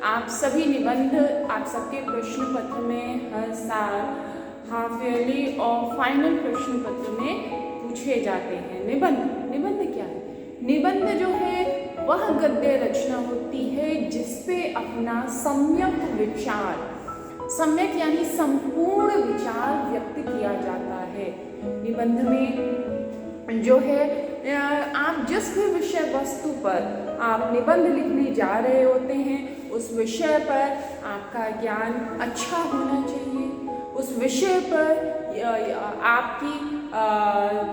आप सभी निबंध, आप सबके प्रश्न पत्र में हर साल हाफ ईयरली और फाइनल प्रश्न पत्र में पूछे जाते हैं। निबंध क्या है? निबंध जो है वह गद्य रचना होती है जिसपे अपना सम्यक विचार, सम्यक यानी संपूर्ण विचार व्यक्त किया जाता है। निबंध में जो है आप जिस भी विषय वस्तु पर आप निबंध लिखने जा रहे होते हैं उस विषय पर आपका ज्ञान अच्छा होना चाहिए। उस विषय पर आपकी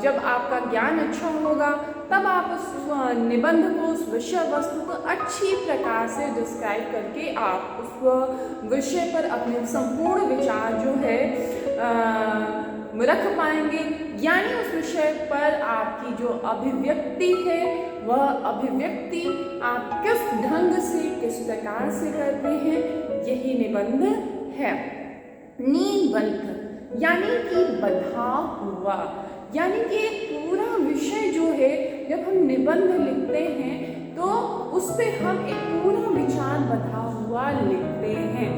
जब आपका ज्ञान अच्छा होगा तब आप उस निबंध को, उस विषय वस्तु को अच्छी प्रकार से डिस्क्राइब करके आप उस विषय पर अपने संपूर्ण विचार जो है रख पाएंगे। यानी उस विषय पर आपकी जो अभिव्यक्ति है वह अभिव्यक्ति आप किस ढंग से, किस प्रकार से करते हैं, यही निबंध है। निबंध यानी कि बधा हुआ, यानी कि एक पूरा विषय जो है जब हम निबंध लिखते हैं तो उस पर हम एक पूरा विचार बधा हुआ लिखते हैं।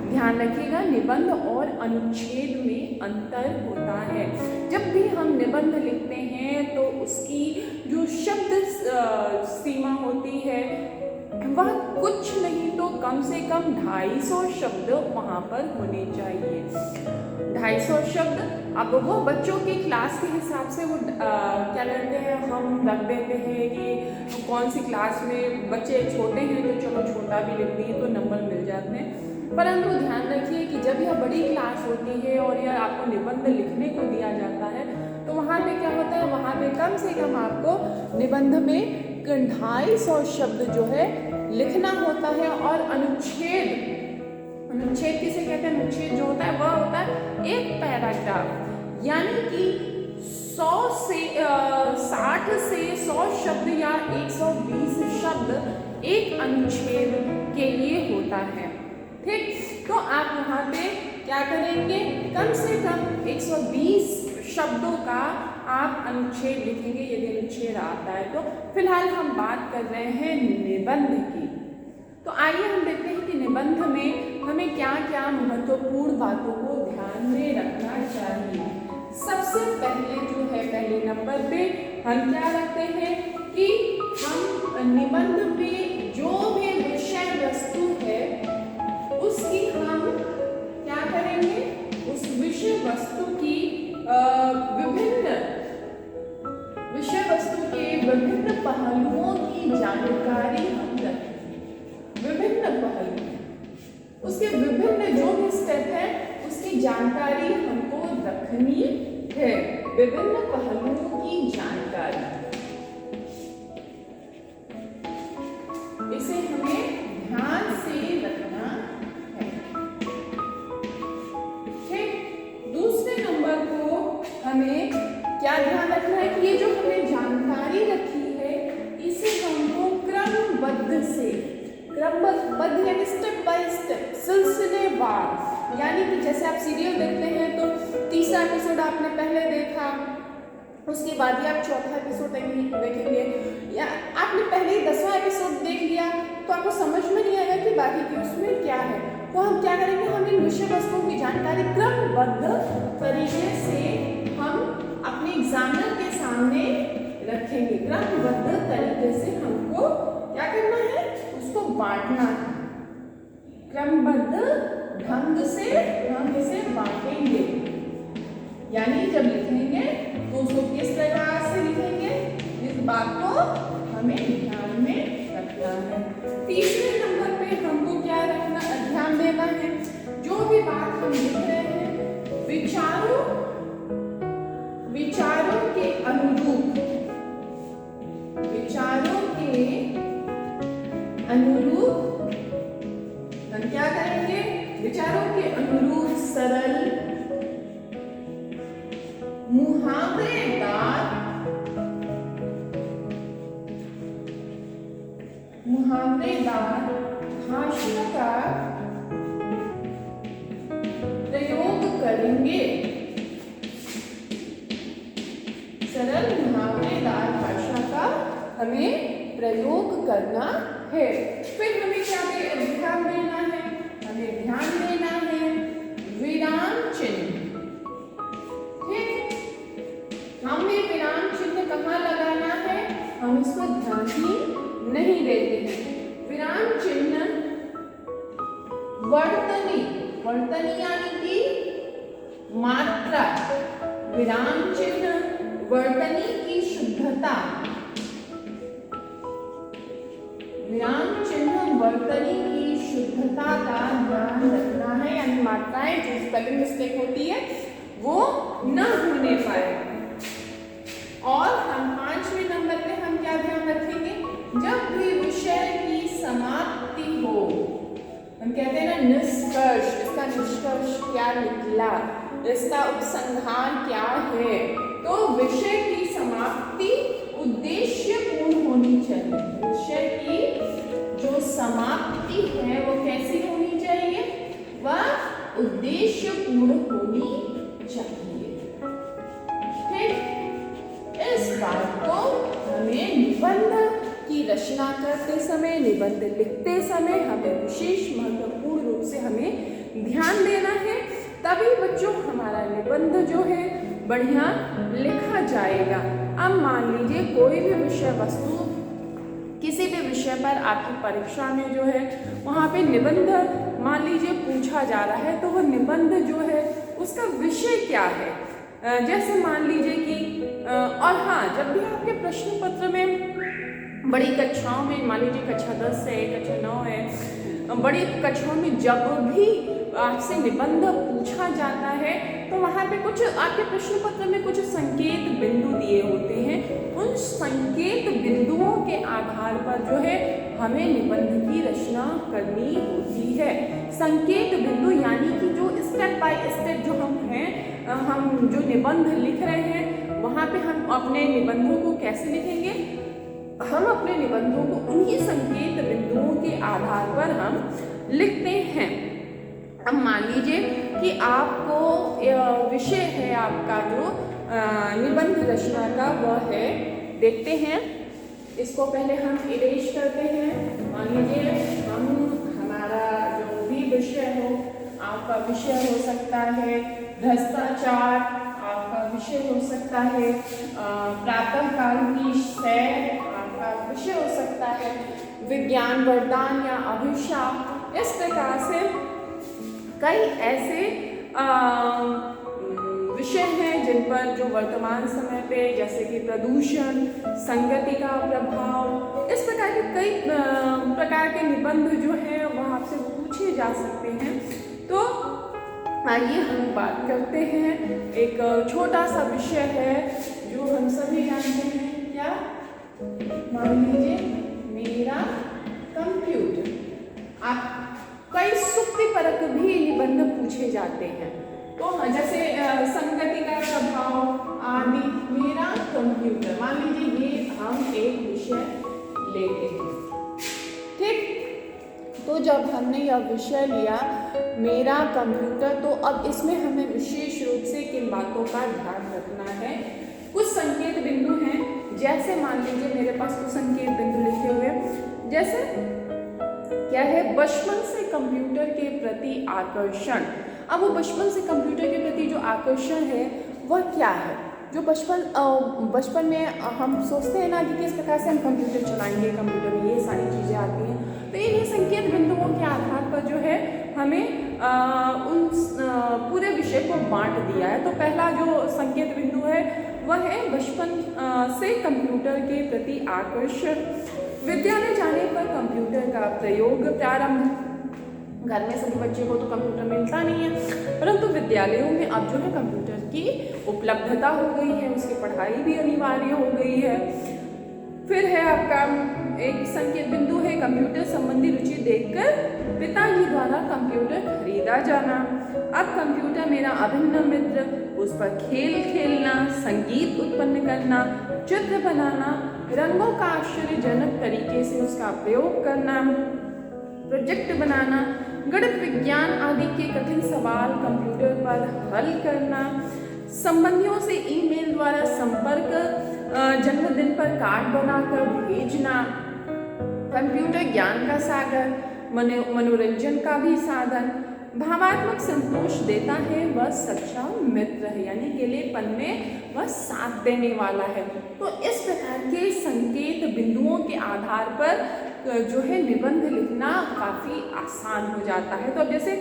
ध्यान रखिएगा, निबंध और अनुच्छेद में अंतर होता है। जब भी हम निबंध लिखते हैं तो उसकी जो शब्द सीमा होती है वह कुछ नहीं तो कम से कम 250 शब्द वहाँ पर होने चाहिए। 250 शब्द। अब वो बच्चों की क्लास के हिसाब से वो क्या करते हैं, हम रख देते हैं कि कौन सी क्लास में बच्चे छोटे हैं तो चलो छोटा भी लिख दिए तो नंबर मिल जाते हैं। परंतु ध्यान रखिए कि जब यह बड़ी क्लास होती है और यह आपको निबंध लिखने को दिया जाता है तो वहाँ पे क्या होता है, वहाँ पे कम से कम आपको निबंध में 250 शब्द जो है लिखना होता है। और अनुच्छेद किसे कहते हैं? अनुच्छेद जो होता है वह होता है एक पैराग्राफ, यानी कि 60 से 100 शब्द या 120 शब्द एक अनुच्छेद के लिए होता है। ठीक, तो आप वहाँ पे क्या करेंगे, कम से कम 120 शब्दों का आप अनुच्छेद लिखेंगे यदि अनुच्छेद आता है तो। फिलहाल हम बात कर रहे हैं निबंध की। तो आइए हम देखते हैं कि निबंध में हमें क्या क्या महत्वपूर्ण बातों को ध्यान में रखना चाहिए। सबसे पहले जो है, पहले नंबर पे हम क्या रखते हैं कि हम निबंध में जो भी विषय वस्तु है उसकी हम क्या करेंगे, उस विषय वस्तु की विभिन्न पहलुओं की जानकारी हम रखेंगे। विभिन्न पहलू, उसके विभिन्न जो भी स्टेप है उसकी जानकारी हमको रखनी है। विभिन्न पहलुओं की जानकारी, इसे हमें ध्यान से रखना है। ठीक, दूसरे नंबर को हमें क्या ध्यान रखना है कि ये जो हमने जानकारी रखी है इसे हमको क्रमबद्ध यानी स्टेप बाय स्टेप, सिलसिलेवार, यानी कि जैसे आप सीरियल देखते हैं तो तीसरा एपिसोड आपने पहले देखा, उसके बाद ही आप चौथा एपिसोड देखेंगे, या आपने पहले ही 10वां एपिसोड देख लिया तो आपको समझ में नहीं आएगा कि बाकी के उसमें क्या है। तो हम क्या करेंगे, हम इन विषय वस्तुओं की जानकारी क्रमबद्ध तरीके से हम अपने एग्जामिनर के सामने रखेंगे। क्रमबद्ध तरीके से हमको क्या करना है, उसको बांटना है। क्रमबद्ध ढंग से बांटेंगे, यानी जब लिखेंगे तो उसको किस प्रकार से लिखेंगे, इस बात को हमें ध्यान में रखना है। तीसरे नंबर पे हमको क्या रखना, ध्यान देना है, जो भी बात हम लिख रहे हैं विचारों के अनुरूप हम क्या करेंगे, विचारों के अनुरूप सरल, मुहावरेदार भाषा का प्रयोग करेंगे। सरल मुहावरेदार भाषा का हमें प्रयोग करना है। फिर हमें क्या ध्यान वर्तनी, वर्तनी यानी कि मात्रा, विराम चिन्ह, वर्तनी की शुद्धता, विराम चिन्ह वर्तनी की शुद्धता का ध्यान रखना है, यानी मात्राएं जो स्पेलिंग मिस्टेक होती है वो न होने पाए। और हम 5वें नंबर पे हम क्या ध्यान रखेंगे, जब भी विषय की समाप्ति हो, हम कहते हैं ना निष्कर्ष, इसका निष्कर्ष क्या निकला, इसका उपसंहार क्या है, तो विषय की समाप्ति उद्देश्य पूर्ण होनी चाहिए। विषय की जो समाप्ति है वो कैसी होनी चाहिए, वह उद्देश्य पूर्ण होनी चाहिए। ठीक, इस बात को हमें निबंध की रचना करते समय, निबंध लिखते समय हमें विशेष महत्वपूर्ण रूप से हमें ध्यान देना है, तभी बच्चों हमारा निबंध जो है बढ़िया लिखा जाएगा। अब मान लीजिए कोई भी विषय वस्तु किसी भी विषय पर आपकी परीक्षा में जो है वहाँ पे निबंध मान लीजिए पूछा जा रहा है, तो वो निबंध जो है उसका विषय क्या है, जैसे मान लीजिए कि और हाँ, जब भी आपके प्रश्न पत्र में बड़ी कक्षाओं में, मान लीजिए कक्षा 10 है, कक्षा 9 है, बड़ी कक्षाओं में जब भी आपसे निबंध पूछा जाता है तो वहाँ पे कुछ आपके प्रश्न पत्र में कुछ संकेत बिंदु दिए होते हैं। उन संकेत बिंदुओं के आधार पर जो है हमें निबंध की रचना करनी होती है। संकेत बिंदु यानी कि जो स्टेप बाय स्टेप जो हम जो निबंध लिख रहे हैं वहाँ पे हम अपने निबंधों को कैसे लिखेंगे, हम अपने निबंधों को उन्हीं संकेत बिंदुओं के आधार पर हम लिखते हैं। अब मान लीजिए कि आपको विषय है आपका जो निबंध रचना का वह है, देखते हैं इसको पहले हम इरेज करते हैं। मान लीजिए हमारा जो भी विषय हो, आपका विषय हो सकता है भ्रष्टाचार, आपका विषय हो सकता है प्रातःकाल की सैर, आपका विषय हो सकता है विज्ञान वरदान या अभिशाप। इस प्रकार से कई ऐसे विषय हैं जिन पर जो वर्तमान समय पे, जैसे कि प्रदूषण, संगति का प्रभाव, इस प्रकार के कई प्रकार के निबंध जो हैं वह आपसे पूछे जा सकते हैं। तो आइए हम बात करते हैं, एक छोटा सा विषय है जो हम सभी जानते हैं, क्या, मान लीजिए मेरा कंप्यूटर। आप कई सुक्तिपरक भी निबंध पूछे जाते हैं, तो जैसे संगति का प्रभाव आदि, मेरा कंप्यूटर, मान लीजिए ये हम एक विषय लेते हैं। ठीक, तो जब हमने यह विषय लिया मेरा कंप्यूटर, तो अब इसमें हमें विशेष रूप से किन बातों का ध्यान रखना है। कुछ संकेत बिंदु हैं, जैसे मान लीजिए मेरे पास कुछ संकेत बिंदु लिखे हुए, जैसे क्या है, बचपन से कंप्यूटर के प्रति आकर्षण। अब वो बचपन से कंप्यूटर के प्रति जो आकर्षण है वह क्या है, जो बचपन में हम सोचते हैं ना कि किस प्रकार से हम कंप्यूटर चलाएंगे, कंप्यूटर में ये सारी चीज़ें आती हैं। तो इन्हीं संकेत बिंदुओं के आधार पर जो है हमें उन पूरे विषय को बांट दिया है। तो पहला जो संकेत बिंदु है वह है बचपन से कंप्यूटर के प्रति आकर्षण। विद्यालय जाने पर कंप्यूटर का प्रयोग प्रारंभ। घर में सभी बच्चे को तो कंप्यूटर मिलता नहीं है, परंतु विद्यालयों में अब जो है कंप्यूटर की उपलब्धता हो गई है, उसकी पढ़ाई भी अनिवार्य हो गई है। फिर है आपका एक संकेत बिंदु है कंप्यूटर संबंधी रुचि देखकर पिताजी द्वारा कंप्यूटर खरीदा जाना। अब कंप्यूटर मेरा अभिन्न मित्र, उस पर खेल खेलना, संगीत उत्पन्न करना, चित्र बनाना, रंगों का आश्चर्यजनक तरीके से उसका प्रयोग करना, प्रोजेक्ट बनाना, गणित विज्ञान आदि के कठिन सवाल कंप्यूटर पर हल करना, संबंधियों से ईमेल द्वारा संपर्क, जन्मदिन पर कार्ड बनाकर भेजना, कंप्यूटर ज्ञान का सागर, मनोरंजन का भी साधन, भावात्मक संतोष देता है, वह सच्चा मित्र है, यानी अकेलेपन में वह साथ देने वाला है। तो इस प्रकार के संकेत बिंदुओं के आधार पर जो है निबंध लिखना काफ़ी आसान हो जाता है। तो अब जैसे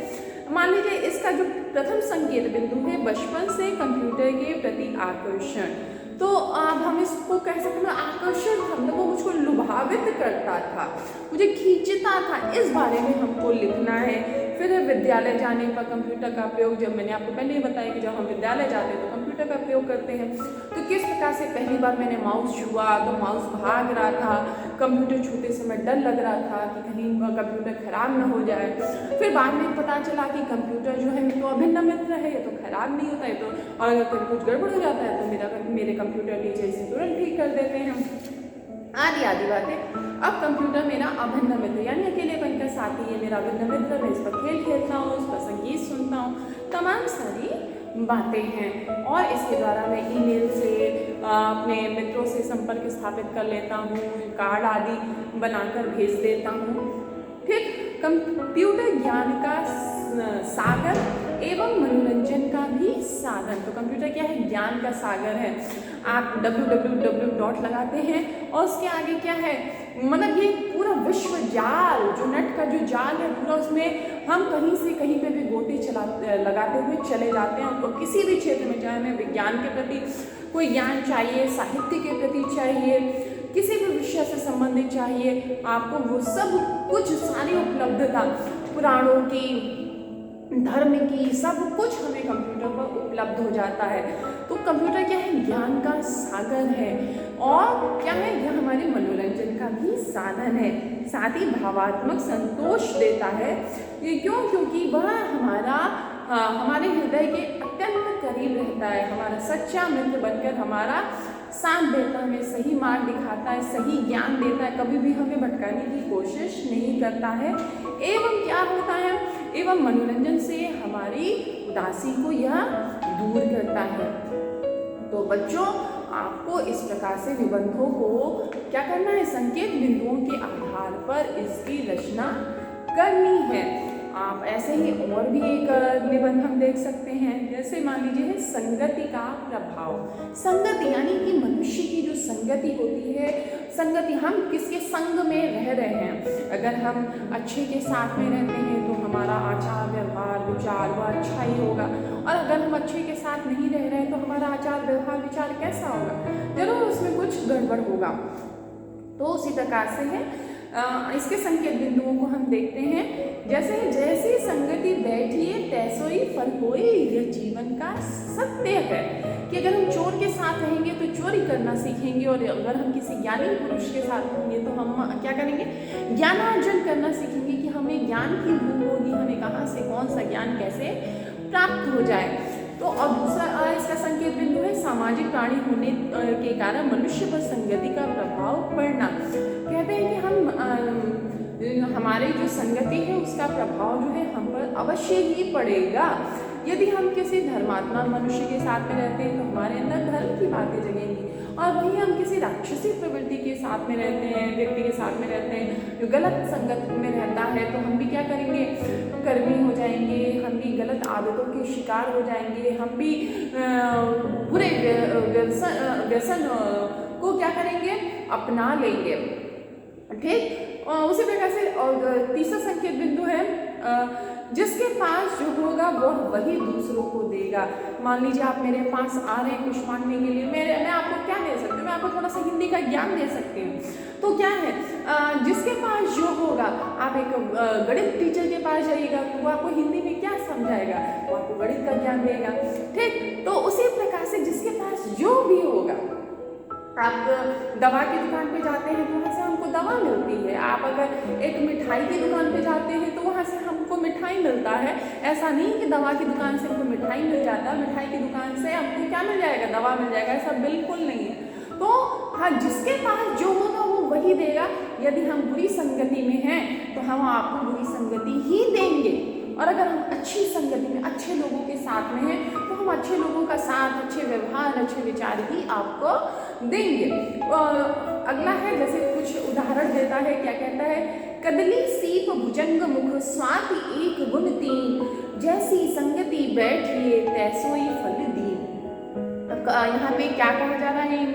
मान लीजिए इसका जो प्रथम संकेत बिंदु है बचपन से कंप्यूटर के प्रति आकर्षण, तो अब हम इसको कह सकते हैं आकर्षण था, मतलब वो मुझको लुभावित करता था, मुझे खींचता था, इस बारे में हमको लिखना है। फिर विद्यालय जाने पर कंप्यूटर का प्रयोग, जब मैंने आपको पहले ही बताया कि जब हम विद्यालय जाते हैं तो कंप्यूटर का प्रयोग करते हैं, तो किस प्रकार से पहली बार मैंने माउस छुआ तो माउस भाग रहा था, कंप्यूटर छूते समय डर लग रहा था कि कहीं कंप्यूटर खराब न हो जाए। फिर बाद में पता चला कि कंप्यूटर जो है तो अभिन्न मित्र है, ये तो खराब नहीं होता है, तो और अगर कभी कुछ गड़बड़ हो जाता है तो मेरे कंप्यूटर टीचर इसे तुरंत ठीक कर देते हैं, आदि आदि बातें। अब कंप्यूटर मेरा अभिन्न मित्र यानी अकेलेपन का साथी है, मेरा अभिन्न मित्र, मैं इस पर खेल खेलता हूँ, उस पर संगीत सुनता हूँ, तमाम सारी बातें हैं। और इसके द्वारा मैं ईमेल से अपने मित्रों से संपर्क स्थापित कर लेता हूँ, कार्ड आदि बनाकर भेज देता हूँ। ठीक, कंप्यूटर ज्ञान का सागर एवं मनोरंजन का भी साधन। तो कंप्यूटर क्या है? ज्ञान का सागर है। आप www लगाते हैं और उसके आगे क्या है, मतलब ये पूरा विश्व जाल, जो नेट का जो जाल है पूरा, उसमें हम कहीं से कहीं पे भी गोते लगाते हुए चले जाते हैं। तो किसी भी क्षेत्र में, चाहे हमें विज्ञान के प्रति कोई ज्ञान चाहिए, साहित्य के प्रति चाहिए, किसी भी विषय से संबंधित चाहिए, आपको वो सब कुछ सारी उपलब्धता पुराणों की, धर्म की, सब कुछ हमें कंप्यूटर पर उपलब्ध हो जाता है। तो कंप्यूटर क्या है? ज्ञान का सागर है। और क्या है? यह हमारे मनोरंजन का भी साधन है, साथ ही भावात्मक संतोष देता है। ये क्यों? क्योंकि वह हमारे हृदय के अत्यंत करीब रहता है, हमारा सच्चा मित्र बनकर हमारा साथ देता है, हमें सही मार्ग दिखाता है, सही ज्ञान देता है, कभी भी हमें भटकाने की कोशिश नहीं करता है। एवं क्या होता है? एवं मनोरंजन से हमारी उदासी को यह दूर करता है। तो बच्चों, आपको इस प्रकार से निबंधों को क्या करना है? संकेत बिंदुओं के आधार पर इसकी रचना करनी है। आप ऐसे ही और भी एक निबंध हम देख सकते हैं, जैसे मान लीजिए है संगति का प्रभाव। संगति यानी कि मनुष्य की जो संगति होती है, संगति, हम किसके संग में रह रहे हैं। अगर हम अच्छे के साथ में रहते हैं तो हमारा आचार व्यवहार विचार वह अच्छा ही होगा, और अगर हम अच्छे के साथ नहीं रह रहे हैं तो हमारा आचार व्यवहार विचार कैसा होगा? जरूर उसमें कुछ गड़बड़ होगा। तो उसी प्रकार से है, इसके संकेत बिंदुओं को हम देखते हैं। जैसे संगति बैठिए तैसोई फल होए, यह जीवन का सत्य है कि अगर हम चोर के साथ रहेंगे तो चोरी करना सीखेंगे, और अगर हम किसी ज्ञानी पुरुष के साथ होंगे तो हम क्या करेंगे? ज्ञानार्जन करना सीखेंगे कि हमें ज्ञान की भूख होगी, हमें कहाँ से कौन सा ज्ञान कैसे प्राप्त हो जाए। तो और दूसरा इसका संकेत बिंदु है सामाजिक प्राणी होने के कारण मनुष्य पर संगति का प्रभाव पड़ना। कहते हैं कि हमारे जो संगति है उसका प्रभाव जो है हम पर अवश्य ही पड़ेगा। यदि हम किसी धर्मात्मा मनुष्य के साथ में रहते हैं तो हमारे अंदर धर्म की बातें जगेंगी, और वहीं हम किसी राक्षसी प्रवृत्ति के साथ में रहते हैं, व्यक्ति के साथ में रहते हैं जो गलत संगत में रहता है, तो हम भी क्या करेंगे? कर्मी हो जाएंगे, हम भी गलत आदतों के शिकार हो जाएंगे, हम भी बुरे व्यसन को क्या करेंगे? अपना लेंगे। ठीक, उसी प्रकार से और तीसरा संकेत बिंदु है जिसके पास जो होगा वह वही दूसरों को देगा। मान लीजिए आप मेरे पास आ रहे हैं कुछ मांगने के लिए, मैं आपको क्या दे सकती हूँ? मैं आपको थोड़ा सा हिंदी का ज्ञान दे सकती हूँ। तो क्या है, जिसके पास जो होगा, आप एक गणित टीचर के पास जाइएगा तो वो आपको हिंदी में क्या समझाएगा? वो आपको गणित का ज्ञान देगा। ठीक, तो उसी प्रकार से जिसके पास जो भी होगा, आप दवा की दुकान पे जाते हैं तो वहाँ से हमको दवा मिलती है, आप अगर एक मिठाई की दुकान पे जाते हैं तो वहाँ से हमको मिठाई मिलता है। ऐसा नहीं कि दवा की दुकान से हमको मिठाई मिल जाता, मिठाई की दुकान से हमको क्या मिल जाएगा? दवा मिल जाएगा, ऐसा बिल्कुल नहीं है। तो हाँ, जिसके पास जो होगा वो वही देगा। यदि हम बुरी संगति में हैं तो हम आपको बुरी संगति ही देंगे, और अगर हम अच्छी संगति में अच्छे लोगों के साथ में हैं तो हम अच्छे लोगों का साथ, अच्छे व्यवहार, अच्छे विचार ही आपको देंगे। और अगला है, जैसे कुछ उदाहरण देता है, क्या कहता है? कदली सीप भुजंग मुख स्वाति एक गुण तीन, जैसी संगति बैठिए तैसोई फल दीन। यहाँ पे क्या कहा जा रहा है? इन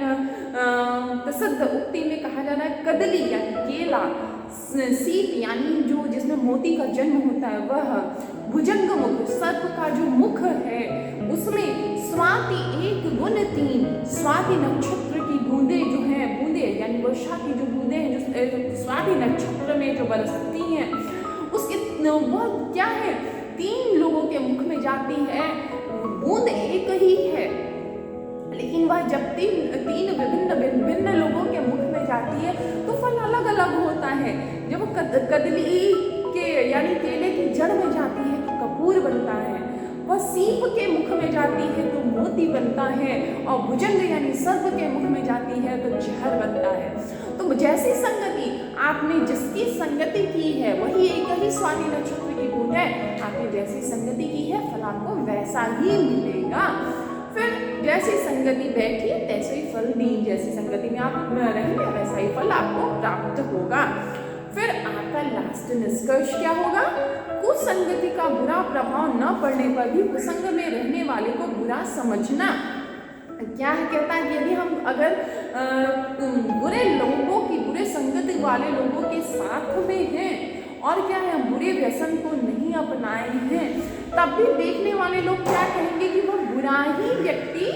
प्रसिद्ध उक्ति में कहा जा रहा है कदली यानी केला सीप यानी जो जिसमें मोती का जन्म होता है वह, भुजंग मुख सर्प का जो मुख है उसमें, स्वाति 1 गुण 3 स्वाति नक्षत्र की बूंदे जो हैं, बूंदे यानी वर्षा की जो बूंदे हैं जो स्वाति नक्षत्र में जो बरसती हैं उसके वह क्या है 3 लोगों के मुख में जाती है। बूंद एक ही है लेकिन वह जब तीन विभिन्न लोगों के मुख में जाती है तो फल अलग अलग होता है। जब कदली के यानी केले की जड़ में जाती है तो कपूर बनता है, वह सीप के मुख में जाती है तो मोती बनता है, और भुजंग यानी सर्प के मुख में जाती है तो जहर बनता है। तो जैसी संगति आपने जिसकी संगति की है वही एक ही स्वाति नक्षत्र की बूंद है, आपने जैसी संगति की है फल आपको वैसा ही मिलेगा। फिर जैसी संगति बैठी तैसे ही फल दी, जैसी संगति में आप रहेंगे वैसा ही फल आपको प्राप्त होगा। फिर आपका लास्ट निष्कर्ष क्या होगा? कुसंगति का बुरा प्रभाव न पड़ने पर भी कुसंग में रहने वाले को बुरा समझना। क्या है कहता है यदि हम अगर बुरे लोगों की, बुरे संगति वाले लोगों के साथ में हैं और क्या है बुरे व्यसन को नहीं अपनाए हैं, तब भी देखने वाले लोग क्या कहेंगे कि वह बुरा ही व्यक्ति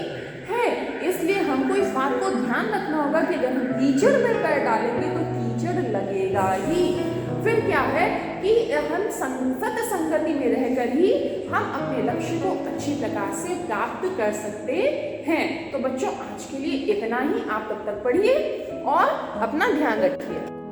है। इसलिए हमको इस बात को ध्यान रखना होगा कि अगर हम कीचड़ में पैर डालेंगे तो कीचड़ लगेगा ही। फिर क्या है कि हम सत संगति में रहकर ही हम अपने लक्ष्य को अच्छी प्रकार से प्राप्त कर सकते हैं। तो बच्चों आज के लिए इतना ही, आप तब तक पढ़िए और अपना ध्यान रखिए।